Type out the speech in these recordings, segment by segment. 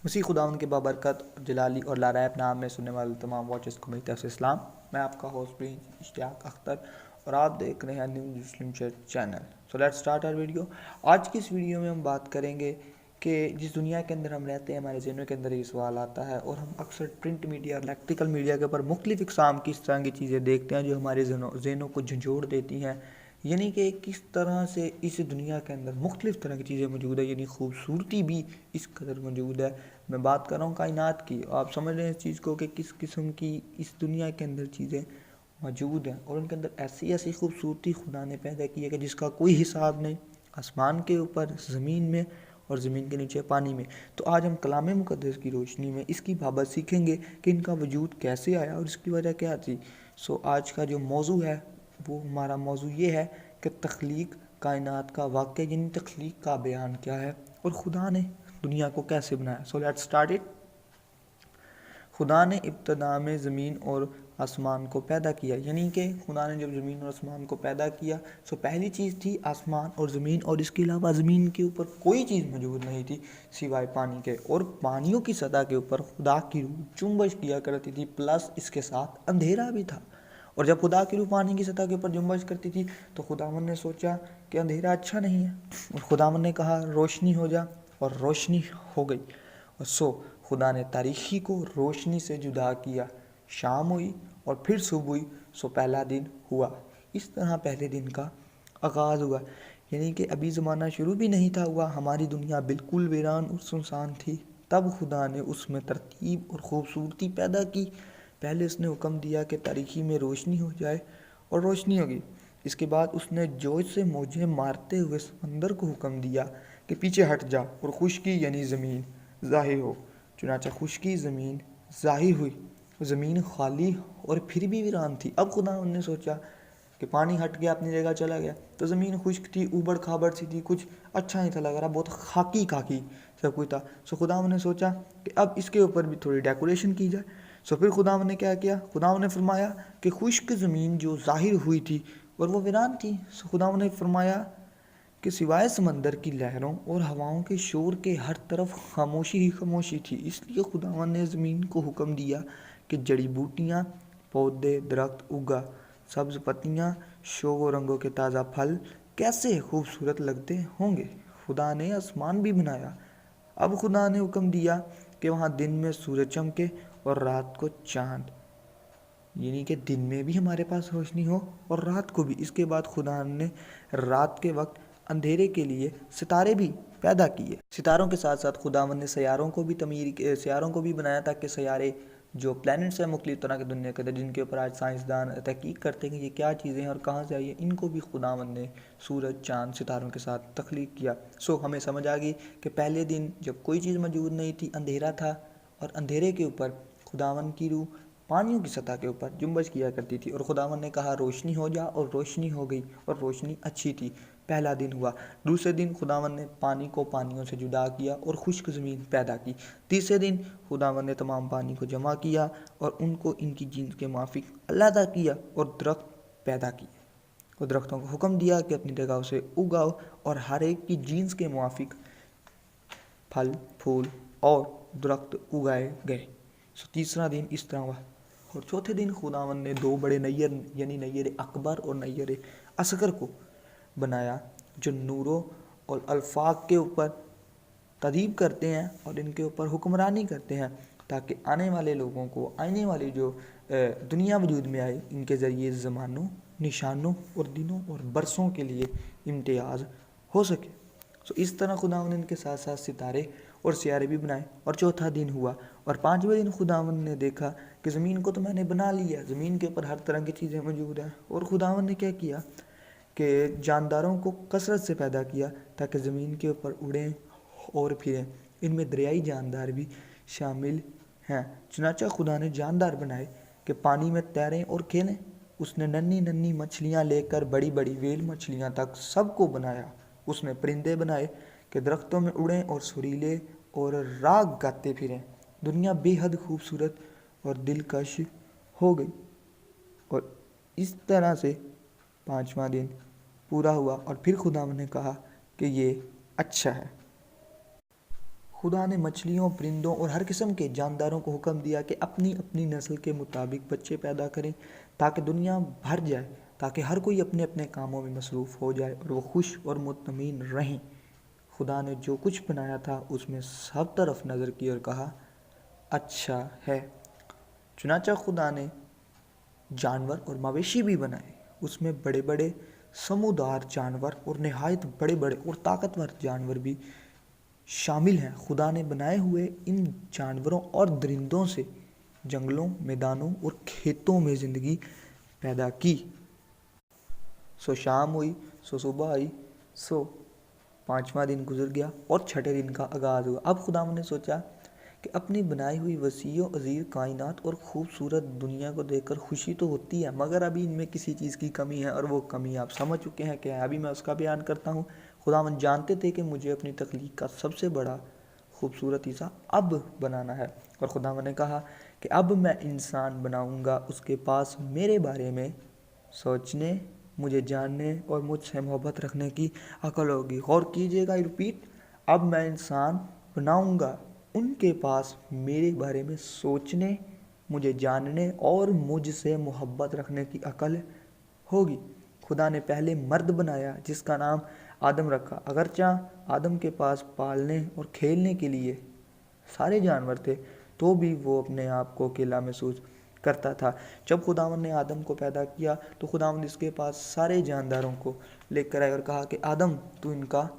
उसी खुदावंद के बाबरकत जलाली और लारैब नाम में सुनने वाले तमाम वॉचर्स को मेरी तरफ से इस्लाम। मैं आपका होस्ट प्रिंस इश्तियाक अख्तर और आप देख रहे हैं new Muslim church channel. So let's start our video. आज की इस वीडियो में हम बात करेंगे कि जिस दुनिया के अंदर हम रहते हैं, हमारे ज़हनों के अंदर ये सवाल आता है और हम अक्सर प्रिंट मीडिया और इलेक्ट्रिकल मीडिया के ऊपर मुख्तलिफ़ इक़साम की इस तरह की चीज़ें देखते हैं जो हमारे ज़हनों को झंझोड़ देती हैं। यानी कि किस तरह से इस दुनिया के अंदर मुख्तलिफ़ तरह की चीज़ें मौजूद है, यानी खूबसूरती भी इस कदर मौजूद है। मैं बात कर रहा हूँ कायनात की। आप समझ रहे हैं इस चीज़ को कि किस किस्म की इस दुनिया के अंदर चीज़ें मौजूद हैं और उनके अंदर ऐसी ऐसी खूबसूरती खुदा ने पैदा की है कि जिसका कोई हिसाब नहीं। आसमान के ऊपर, ज़मीन में और ज़मीन के नीचे पानी में। तो आज हम कलाम मुक़द्दस की रोशनी में इसकी बाबत सीखेंगे कि इनका वजूद कैसे आया और इसकी वजह क्या थी। सो आज का जो मौजू है वो हमारा मौजू ये है कि तख्लीक कायनात का वाक़या, यानी तख्लीक का बयान क्या है और खुदा ने दुनिया को कैसे बनाया। सो लेट्स स्टार्ट इट। खुदा ने इब्तदा में ज़मीन और आसमान को पैदा किया, यानी कि खुदा ने जब ज़मीन और आसमान को पैदा किया सो पहली चीज़ थी आसमान और ज़मीन, और इसके अलावा ज़मीन के ऊपर कोई चीज़ मौजूद नहीं थी सिवाय पानी के। और पानियों की सतह के ऊपर खुदा की रूह जुम्बश किया करती थी, प्लस इसके साथ अंधेरा भी था। और जब खुदा की रूह पानी की सतह के ऊपर जुम्बश करती थी तो खुदावन ने सोचा कि अंधेरा अच्छा नहीं है, और खुदावन ने कहा रोशनी हो जा, और रोशनी हो गई। और सो खुदा ने तारीखी को रोशनी से जुदा किया। शाम हुई और फिर सुबह हुई, सो पहला दिन हुआ। इस तरह पहले दिन का आगाज़ हुआ, यानी कि अभी ज़माना शुरू भी नहीं था हुआ, हमारी दुनिया बिल्कुल वीरान और सुनसान थी। तब खुदा ने उसमें तरतीब और ख़ूबसूरती पैदा की। पहले उसने हुक्म दिया कि तारीकी में रोशनी हो जाए, और रोशनी होगी। इसके बाद उसने जोश से मौजें मारते हुए समंदर को हुक्म दिया कि पीछे हट जा और खुश्की यानी ज़मीन ज़ाहिर हो। चुनाचा खुश्की ज़मीन ज़ाहिर हुई। ज़मीन खाली और फिर भी वीरान थी। अब खुदा ने सोचा कि पानी हट गया, अपनी जगह चला गया, तो ज़मीन खुश्क थी, ऊबड़ खाबड़ सी थी, कुछ अच्छा नहीं था लग रहा, बहुत खाकी खाकी सब कुछ था। सो खुदा ने सोचा कि अब इसके ऊपर भी थोड़ी डेकोरेशन की जाए। सो फिर खुदा ने क्या किया, खुदा ने फरमाया कि खुश्क ज़मीन जो ज़ाहिर हुई थी और वो वीरान थी। सो खुदा ने फरमाया कि सिवाय समंदर की लहरों और हवाओं के शोर के हर तरफ खामोशी ही खामोशी थी। इसलिए खुदावन ने ज़मीन को हुक्म दिया कि जड़ी बूटियाँ, पौधे, दरख्त उगा, सब्ज़ पत्तियाँ, शोगो रंगों के ताज़ा फल कैसे खूबसूरत लगते होंगे। खुदा ने आसमान भी बनाया। अब खुदा ने हुक्म दिया कि वहाँ दिन में सूरज चमके और रात को चाँद, यानी कि दिन में भी हमारे पास रोशनी हो और रात को भी। इसके बाद खुदा ने रात के वक्त अंधेरे के लिए सितारे भी पैदा किए। सितारों के साथ साथ खुदावन ने सियारों को भी बनाया, ताकि सियारे जो प्लैनेट्स हैं मुख्तलिफ तरह के दुनिया के अंदर, जिनके ऊपर आज साइंसदान तहकीक करते हैं कि ये क्या चीज़ें हैं और कहाँ से आई है, इनको भी खुदावन ने सूरज, चाँद, सितारों के साथ तख्लीक किया। सो हमें समझ आ गई कि पहले दिन जब कोई चीज़ मौजूद नहीं थी, अंधेरा था, और अंधेरे के ऊपर खुदावन की रूह पानियों की सतह के ऊपर जुम्बश किया करती थी, और खुदावन ने कहा रोशनी हो जा, और रोशनी हो गई, और रोशनी अच्छी थी। पहला दिन हुआ। दूसरे दिन खुदावन ने पानी को पानियों से जुदा किया और खुश्क ज़मीन पैदा की। तीसरे दिन खुदावन ने तमाम पानी को जमा किया और उनको इनकी जीन्स के मुआफिक अलहदा किया और दरख्त पैदा किए, और दरख्तों को हुक्म दिया कि अपनी जगह से उगाओ, और हर एक की जीन्स के मुआफिक फल, फूल और दरख्त उगाए गए। सो तीसरा दिन इस तरह हुआ। और चौथे दिन खुदावन ने दो बड़े नैयर, यानी नैयर अकबर और नैयर असगर को बनाया, जो नूरों और अल्फाक के ऊपर तदीब करते हैं और इनके ऊपर हुक्मरानी करते हैं, ताकि आने वाले लोगों को, आने वाली जो दुनिया वजूद में आए, इनके ज़रिए ज़मानों, निशानों और दिनों और बरसों के लिए इम्तियाज़ हो सके। सो इस तरह खुदावन ने इनके साथ साथ सितारे और सियारे भी बनाए। और चौथा दिन हुआ, और पाँचवें दिन खुदावन ने देखा कि ज़मीन को तो मैंने बना लिया, ज़मीन के ऊपर हर तरह की चीज़ें मौजूद हैं। और खुदावन ने क्या किया कि जानदारों को कसरत से पैदा किया, ताकि ज़मीन के ऊपर उड़ें और फिरें। इनमें दरियाई जानदार भी शामिल हैं। चुनाचा खुदा ने जानदार बनाए कि पानी में तैरें और खेलें। उसने नन्ही नन्ही मछलियाँ लेकर बड़ी बड़ी वेल मछलियाँ तक सबको बनाया। उसने परिंदे बनाए कि दरख्तों में उड़ें और सुरीले और राग गाते फिरें। दुनिया बेहद खूबसूरत और दिलकश हो गई। और इस तरह से पाँचवा दिन पूरा हुआ, और फिर खुदा ने कहा कि ये अच्छा है। खुदा ने मछलियों, परिंदों और हर किस्म के जानदारों को हुक्म दिया कि अपनी अपनी नस्ल के मुताबिक बच्चे पैदा करें ताकि दुनिया भर जाए, ताकि हर कोई अपने अपने कामों में मसरूफ़ हो जाए और वो खुश और मुतमईन रहें। खुदा ने जो कुछ बनाया था उसमें सब तरफ नज़र की और कहा, अच्छा है। चुनांचे खुदा ने जानवर और मवेशी भी बनाए। उसमें बड़े बड़े समूदार जानवर और नहायत बड़े बड़े और ताकतवर जानवर भी शामिल हैं। खुदा ने बनाए हुए इन जानवरों और दरिंदों से जंगलों, मैदानों और खेतों में ज़िंदगी पैदा की। सो शाम हुई, सो सुबह आई, सो पाँचवा दिन गुजर गया और छठे दिन का आगाज़ हुआ। अब खुदा ने सोचा कि अपनी बनाई हुई वसीओ अजीर कायनात और ख़ूबसूरत दुनिया को देखकर खुशी तो होती है, मगर अभी इनमें किसी चीज़ की कमी है और वो कमी आप समझ चुके हैं क्या है। अभी मैं उसका बयान करता हूँ। खुदावंद जानते थे कि मुझे अपनी तख्लीक का सबसे बड़ा खूबसूरत हिस्सा अब बनाना है, और खुदावंद ने कहा कि अब मैं इंसान बनाऊंगा, उसके पास मेरे बारे में सोचने, मुझे जानने और मुझसे मोहब्बत रखने की अकल होगी। गौर कीजिएगा, रिपीट, अब मैं इंसान बनाऊंगा, उनके पास मेरे बारे में सोचने, मुझे जानने और मुझसे मोहब्बत रखने की अकल होगी। खुदा ने पहले मर्द बनाया जिसका नाम आदम रखा। अगरचा आदम के पास पालने और खेलने के लिए सारे जानवर थे, तो भी वो अपने आप को अकेला महसूस करता था। जब खुदावंद ने आदम को पैदा किया तो खुदावंद इसके पास सारे जानदारों को लेकर आए और कहा कि आदम, तू इनका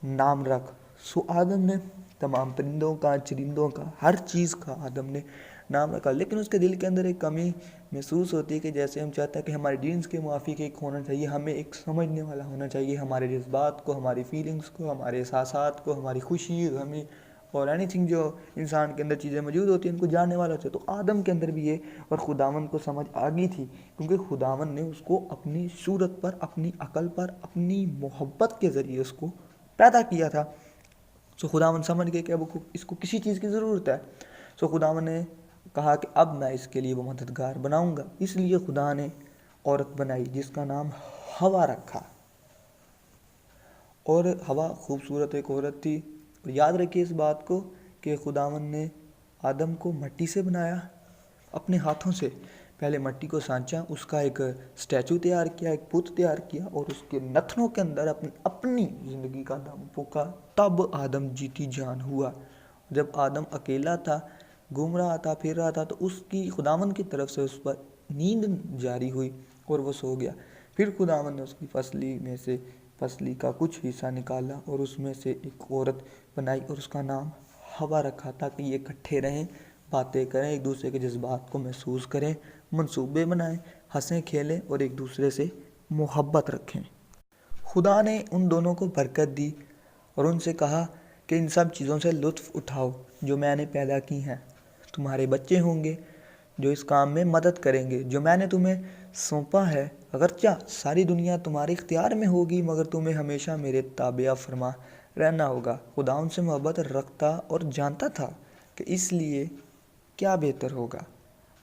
नाम रख। सो आदम ने तमाम परिंदों का, चरिंदों का, हर चीज़ का आदम ने नाम रखा। लेकिन उसके दिल के अंदर एक कमी महसूस होती है कि जैसे हम चाहते हैं कि हमारे जीन्स के मुआफिक एक होना चाहिए, हमें एक समझने वाला होना चाहिए, हमारे जज्बात को, हमारी फीलिंग्स को, हमारे एहसासात को, हमारी खुशी, हमें और एनीथिंग जो इंसान के अंदर चीज़ें मौजूद होती हैं उनको जानने वाला चाहिए। तो आदम के अंदर भी ये और खुदावंद को समझ आ गई थी, क्योंकि खुदावंद ने उसको अपनी सूरत पर, अपनी अकल पर, अपनी मोहब्बत के ज़रिए उसको पैदा किया था। सो खुदावंद समझ गए कि अब इसको किसी चीज़ की ज़रूरत है। सो खुदावंद ने कहा कि अब मैं इसके लिए वो मददगार बनाऊंगा। इसलिए खुदा ने औरत बनाई जिसका नाम हवा रखा, और हवा खूबसूरत एक औरत थी। और याद रखिए इस बात को कि खुदावंद ने आदम को मिट्टी से बनाया, अपने हाथों से पहले मिट्टी को सांचा, उसका एक स्टैचू तैयार किया, एक पुत तैयार किया, और उसके नथनों के अंदर अपनी ज़िंदगी का दम फूंका। तब आदम जीती जान हुआ। जब आदम अकेला था, घूम रहा था, फिर रहा था, तो उसकी खुदावंद की तरफ से उस पर नींद जारी हुई और वो सो गया। फिर खुदावंद ने उसकी फसली का कुछ हिस्सा निकाला और उसमें से एक औरत बनाई और उसका नाम हवा रखा, ताकि ये इकट्ठे रहें, बातें करें, एक दूसरे के जज्बात को महसूस करें, मंसूबे बनाएं, हंसें खेलें और एक दूसरे से मोहब्बत रखें। खुदा ने उन दोनों को बरकत दी और उनसे कहा कि इन सब चीज़ों से लुत्फ़ उठाओ जो मैंने पैदा की हैं। तुम्हारे बच्चे होंगे जो इस काम में मदद करेंगे जो मैंने तुम्हें सौंपा है। अगरचा सारी दुनिया तुम्हारे इख्तियार में होगी, मगर तुम्हें हमेशा मेरे ताबिया फरमा रहना होगा। खुदा उनसे मोहब्बत रखता और जानता था कि इसलिए क्या बेहतर होगा।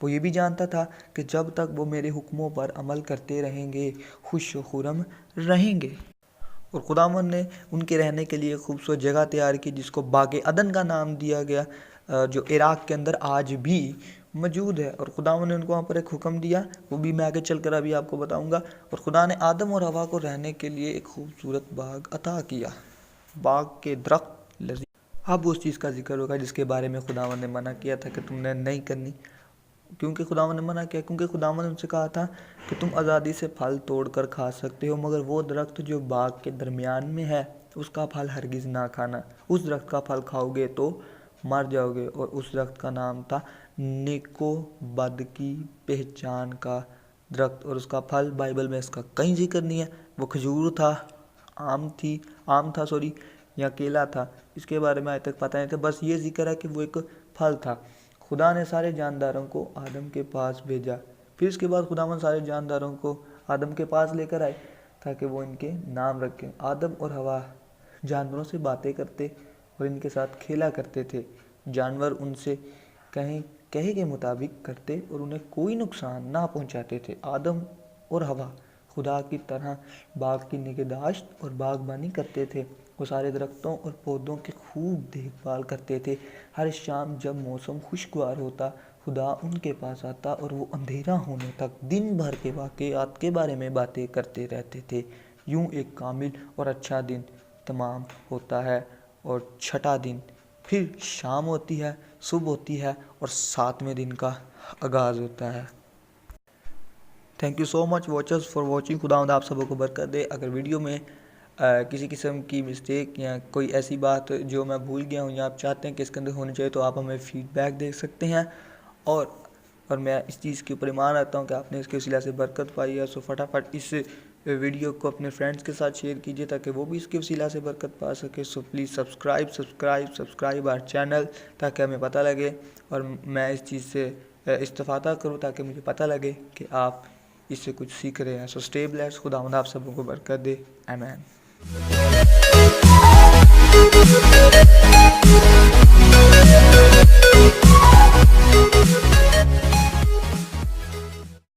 वो ये भी जानता था कि जब तक वो मेरे हुक्मों पर अमल करते रहेंगे, खुश व खुरम रहेंगे। और खुदावंद ने उनके रहने के लिए खूबसूरत जगह तैयार की जिसको बाग अदन का नाम दिया गया, जो इराक़ के अंदर आज भी मौजूद है। और खुदावंद ने उनको वहाँ पर एक हुक्म दिया, वो भी मैं आगे चलकर अभी आपको बताऊंगा। और खुदा ने आदम और हवा को रहने के लिए एक खूबसूरत बाग अता किया, बाग के दरख्त लजीज। अब उस चीज़ का जिक्र होगा जिसके बारे में खुदावंद ने मना किया था कि तुमने नहीं करनी। क्योंकि खुदावंद ने मना किया, क्योंकि खुदावंद ने उनसे कहा था कि तुम आज़ादी से फल तोड़ कर खा सकते हो, मगर वो दरख्त जो बाग के दरमियान में है उसका फल हरगिज़ ना खाना। उस दरख्त का फल खाओगे तो मर जाओगे। और उस दरख्त का नाम था नेको बद की पहचान का दरख्त। और उसका फल, बाइबल में इसका कहीं जिक्र नहीं है। वो खजूर था, आम था या केला था, इसके बारे में आज तक पता नहीं था। बस ये जिक्र है कि वो एक फल था। खुदा ने सारे जानदारों को आदम के पास भेजा। फिर इसके बाद खुदावंद सारे जानदारों को आदम के पास लेकर आए ताकि वो इनके नाम रखें। आदम और हवा जानवरों से बातें करते और इनके साथ खेला करते थे। जानवर उनसे कहे के मुताबिक करते और उन्हें कोई नुकसान ना पहुंचाते थे। आदम और हवा खुदा की तरह बाग की निगहदाश्त और बागबानी करते थे वो सारे दरख्तों और पौधों की खूब देखभाल करते थे। हर शाम जब मौसम खुशगवार होता, खुदा उनके पास आता और वो अंधेरा होने तक दिन भर के वाक़यात के बारे में बातें करते रहते थे। यूं एक कामिल और अच्छा दिन तमाम होता है और छठा दिन फिर शाम होती है, सुबह होती है और 7वें दिन का आगाज़ होता है। Thank you so much watchers for watching. खुदावंद आप सबको बरकत दे। अगर वीडियो में किसी किस्म की मिस्टेक या कोई ऐसी बात जो मैं भूल गया हूँ या आप चाहते हैं कि इसके अंदर होनी चाहिए, तो आप हमें फीडबैक दे सकते हैं। और मैं इस चीज़ के ऊपर ईमान रखता हूँ कि आपने इसके वसीला से बरकत पाई है। सो फटाफट इस वीडियो को अपने फ्रेंड्स के साथ शेयर कीजिए ताकि वो भी इसके वसीला से बरकत पा सके। So please subscribe our channel ताकि हमें पता लगे और मैं इस चीज़ से इस्तेफादा करूँ ताकि मुझे पता लगे कि आप इससे कुछ सीख रहे हैं। So stay blessed. खुदावंद आप सबको बरकत दे। आमीन।